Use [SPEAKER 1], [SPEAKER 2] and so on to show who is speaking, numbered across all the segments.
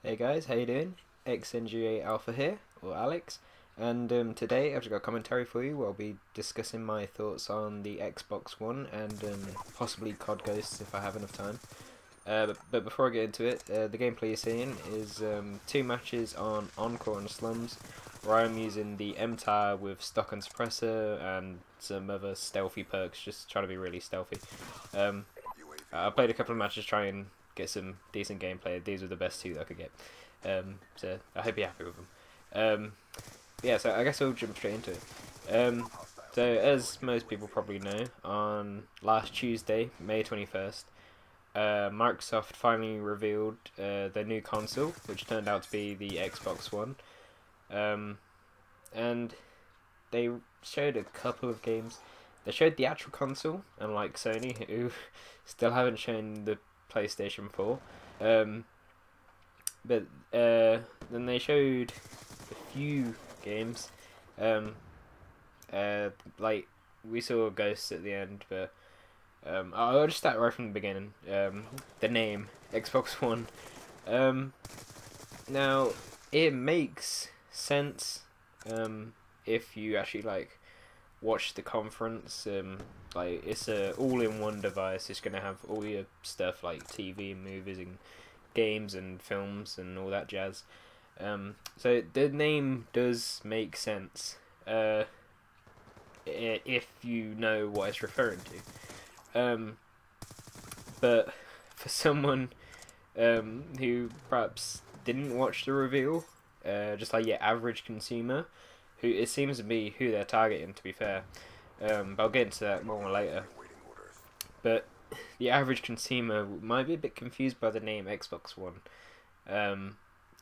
[SPEAKER 1] Hey guys, how you doing? XNGA Alpha here, or Alex, and today I've got a commentary for you where I'll be discussing my thoughts on the Xbox One and possibly COD Ghosts if I have enough time. But before I get into it, the gameplay you're seeing is two matches on Encore and Slums, where I'm using the M-Tire with stock and suppressor and some other stealthy perks, just trying to be really stealthy. I played a couple of matches trying get some decent gameplay. These were the best two that I could get. So I hope you're happy with them. Yeah, so I guess I'll jump straight into it. So as most people probably know, on last Tuesday, May 21st, Microsoft finally revealed their new console, which turned out to be the Xbox One. And they showed a couple of games. They showed the actual console, unlike Sony, who still haven't shown the PlayStation 4. But then they showed a few games. Like we saw Ghosts at the end, but I'll just start right from the beginning. The name Xbox One. Now it makes sense if you actually watch the conference. Like it's a all-in-one device. It's gonna have all your stuff like TV, movies, and games and films and all that jazz. So the name does make sense if you know what it's referring to. But for someone who perhaps didn't watch the reveal, just like your average consumer, who it seems to be who they're targeting, to be fair. But I'll get into that more later. But the average consumer might be a bit confused by the name Xbox One.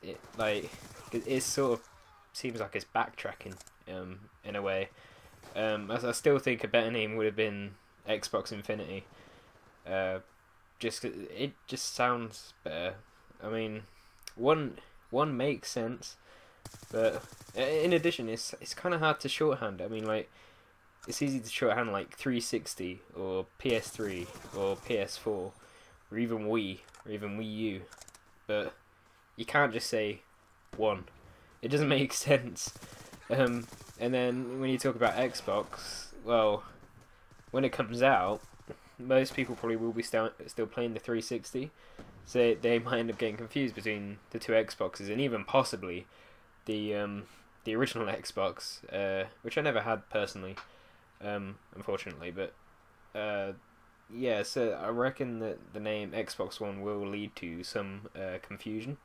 [SPEAKER 1] It sort of seems like it's backtracking in a way. I still think a better name would have been Xbox Infinity. It just sounds better. I mean, one makes sense, but in addition, it's kind of hard to shorthand. I mean, it's easy to shorthand like 360 or PS3 or PS4 or even Wii or even Wii U, but you can't just say one. It doesn't make sense. And then when you talk about Xbox, well, when it comes out, most people probably will be still playing the 360, so they might end up getting confused between the two Xboxes and even possibly the original Xbox, which I never had personally. Unfortunately, but yeah, so I reckon that the name Xbox One will lead to some confusion.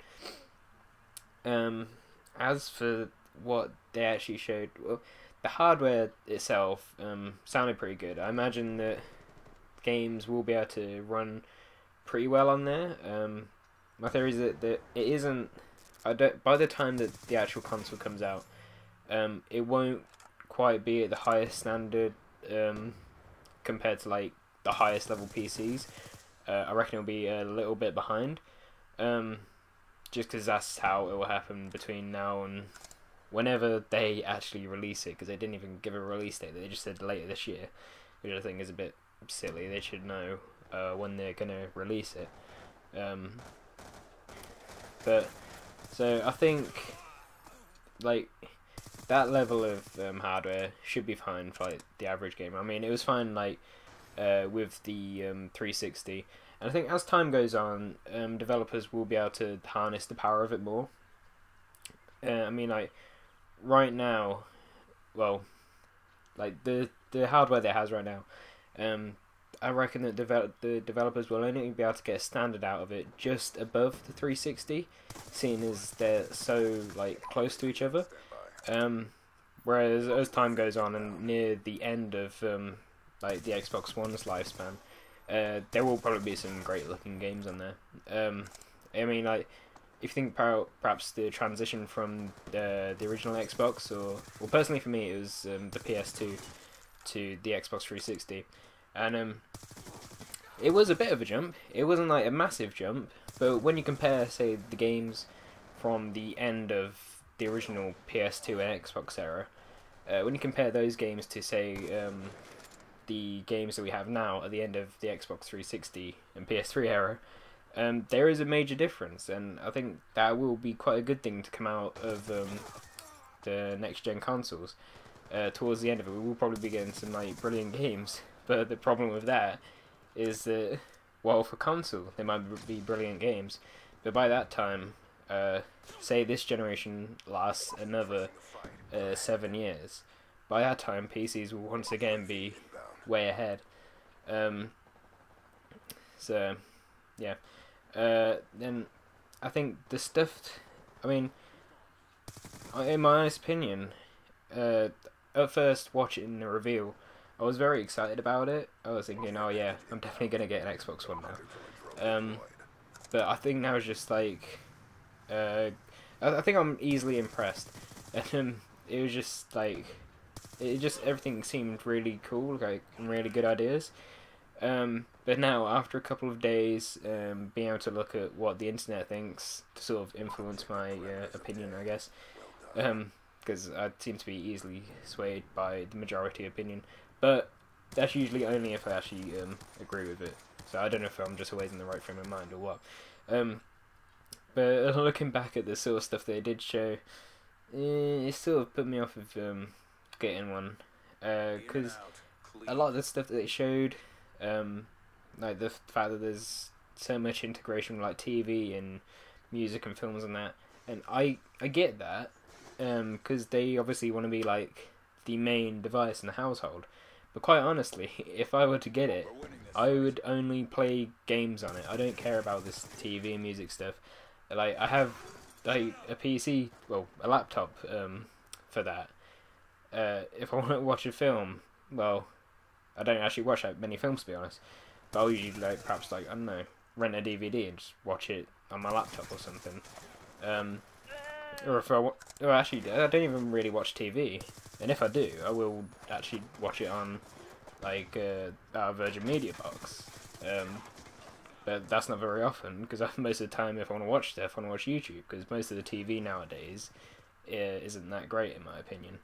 [SPEAKER 1] As for what they actually showed, well, the hardware itself sounded pretty good. I imagine that games will be able to run pretty well on there. My theory is that it isn't. By the time that the actual console comes out, it won't quite be at the highest standard compared to the highest level PCs. I reckon it'll be a little bit behind, just because that's how it will happen between now and whenever they actually release it, because they didn't even give a release date. They just said later this year, which I think is a bit silly. They should know when they're going to release it. But so I think that level of hardware should be fine for the average gamer. I mean, it was fine with the 360, and I think as time goes on, developers will be able to harness the power of it more. I mean, right now, well, the hardware that it has right now, I reckon that the developers will only be able to get a standard out of it just above the 360, seeing as they're so close to each other. Whereas as time goes on and near the end of the Xbox One's lifespan, there will probably be some great looking games on there. I mean, if you think perhaps the transition from the original Xbox, or well, personally for me it was the PS2 to the Xbox 360, and it was a bit of a jump. It wasn't a massive jump, but when you compare, say, the games from the end of the original PS2 and Xbox era, when you compare those games to, say, the games that we have now at the end of the Xbox 360 and PS3 era, there is a major difference, and I think that will be quite a good thing to come out of the next gen consoles. Towards the end of it, we will probably be getting some like brilliant games, but the problem with that is that, well, for console they might be brilliant games, but by that time, say this generation lasts another 7 years, by that time PCs will once again be way ahead. So yeah. Then I think the stuff. I mean, in my honest opinion, at first watching the reveal, I was very excited about it. I was thinking, oh yeah, I'm definitely gonna get an Xbox One now. But I think now it's just like, I think I'm easily impressed, and it was just like, everything seemed really cool, like and really good ideas. But now, after a couple of days, being able to look at what the internet thinks to sort of influence my opinion, I guess, because I seem to be easily swayed by the majority opinion, but that's usually only if I actually agree with it. So I don't know if I'm just always in the right frame of mind or what. But looking back at the sort of stuff they did show, it sort of put me off of getting one, because a lot of the stuff that they showed, like the fact that there's so much integration with like TV and music and films and that, and I get that, because they obviously want to be like the main device in the household. But quite honestly, if I were to get it, I would only play games on it. I don't care about this TV and music stuff. Like, I have like a PC, well, a laptop, for that. If I want to watch a film, well, I don't actually watch that many films, to be honest. But I'll usually like perhaps like, I don't know, rent a DVD and just watch it on my laptop or something. Or if well, actually, I don't even really watch TV, and if I do, I will actually watch it on like our Virgin Media box. But that's not very often, because most of the time, if I want to watch stuff, I want to watch YouTube, because most of the TV nowadays isn't that great in my opinion,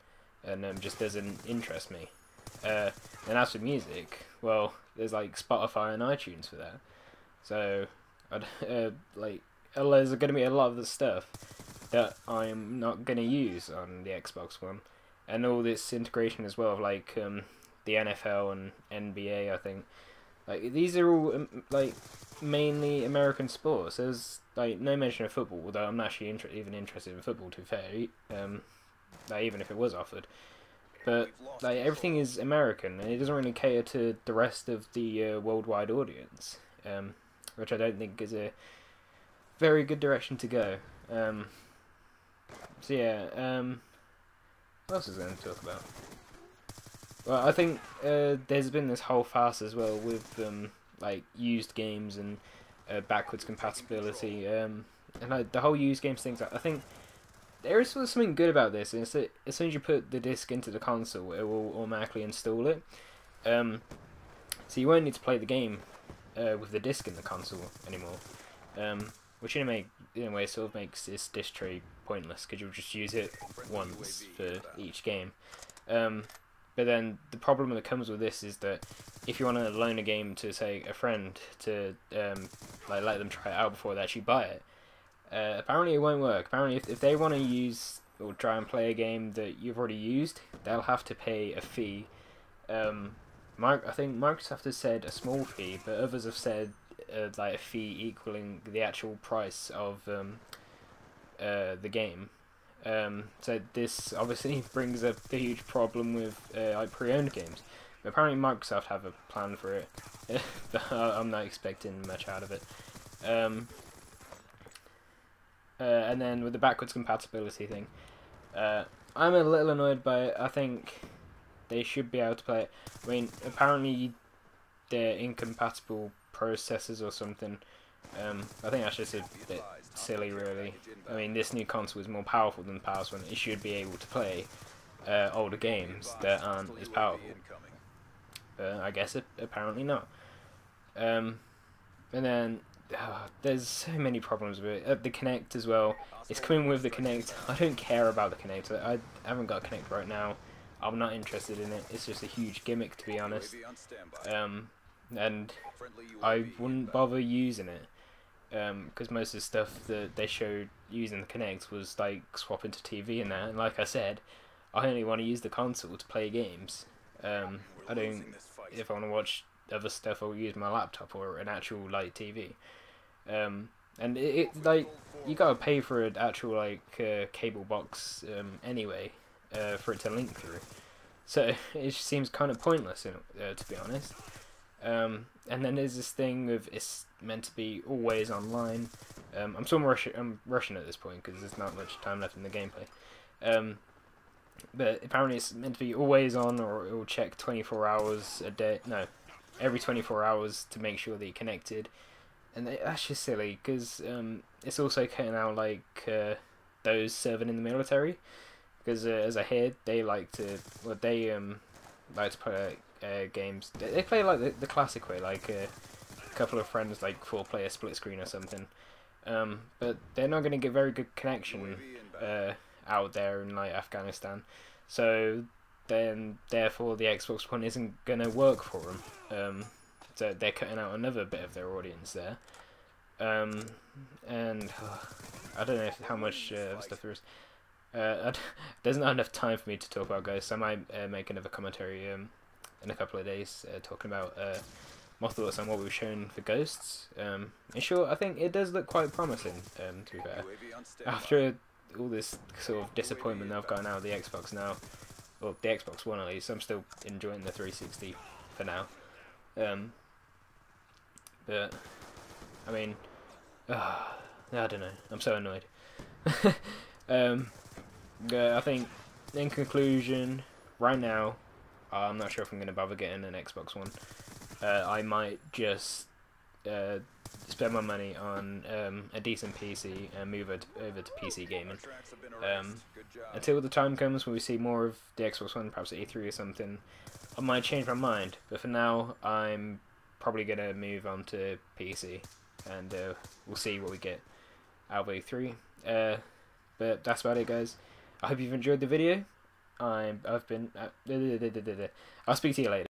[SPEAKER 1] and just doesn't interest me. And as for music, well, there's like Spotify and iTunes for that, so like there's going to be a lot of the stuff that I'm not going to use on the Xbox One, and all this integration as well of like the NFL and NBA. I think like these are all like mainly American sports. There's like no mention of football, although I'm not actually even interested in football, to be fair. Like, even if it was offered. But like everything is American, and it doesn't really cater to the rest of the worldwide audience, which I don't think is a very good direction to go. So yeah, what else is there to talk about? Well, I think there's been this whole farce as well with like used games and backwards compatibility, and like the whole used games things. I think there is something good about this, and it's that as soon as you put the disc into the console, it will automatically install it. So you won't need to play the game with the disc in the console anymore. Which in a way sort of makes this disc tray pointless, because you'll just use it once for each game. But then the problem that comes with this is that if you want to loan a game to, say, a friend to like let them try it out before they actually buy it, apparently it won't work. Apparently if they want to use or try and play a game that you've already used, they'll have to pay a fee. I think Microsoft has said a small fee, but others have said like a fee equaling the actual price of the game. So this obviously brings up a huge problem with like pre-owned games. But apparently Microsoft have a plan for it, but I'm not expecting much out of it. And then with the backwards compatibility thing, I'm a little annoyed by it. I think they should be able to play it. I mean, apparently they're incompatible processors or something. I think that's just a bit silly, really. I mean, this new console is more powerful than the past one. It should be able to play older games that aren't as powerful. But I guess apparently not. And then there's so many problems with it. The Kinect as well. It's coming with the Kinect. I don't care about the Kinect. I haven't got a Kinect right now. I'm not interested in it. It's just a huge gimmick, to be honest. And I wouldn't bother using it. because most of the stuff that they showed using the Kinect was like swapping to TV and that. And like I said, I only want to use the console to play games. I don't. If I want to watch other stuff, I'll use my laptop or an actual like TV. And it like you gotta pay for an actual like cable box anyway for it to link through. So it just seems kind of pointless, to be honest. And then there's this thing of it's meant to be always online. I'm rushing at this point because there's not much time left in the gameplay. But apparently it's meant to be always on, or it will check 24 hours a day. No, every 24 hours to make sure that you're connected. And that's just silly because it's also cutting out like those serving in the military. Because as I heard, they like to play games. They play like the classic way, like a couple of friends, like 4-player split screen or something. But they're not going to get very good connection out there in like Afghanistan. So then, therefore, the Xbox One isn't going to work for them. So they're cutting out another bit of their audience there. And I don't know how much stuff there is. There's not enough time for me to talk about Ghosts. I might make another commentary in a couple of days talking about my thoughts on what we were shown for Ghosts. In short, I think it does look quite promising, to be fair. After all this sort of disappointment that I've gotten out of the Xbox now, or the Xbox One at least, I'm still enjoying the 360 for now. But, I mean, I don't know, I'm so annoyed. I think, in conclusion, right now, I'm not sure if I'm going to bother getting an Xbox One. I might just spend my money on a decent PC and move it over to PC gaming. Until the time comes when we see more of the Xbox One, perhaps at E3 or something, I might change my mind. But for now, I'm probably going to move on to PC, and we'll see what we get out of E3. But that's about it, guys. I hope you've enjoyed the video. I'll speak to you later.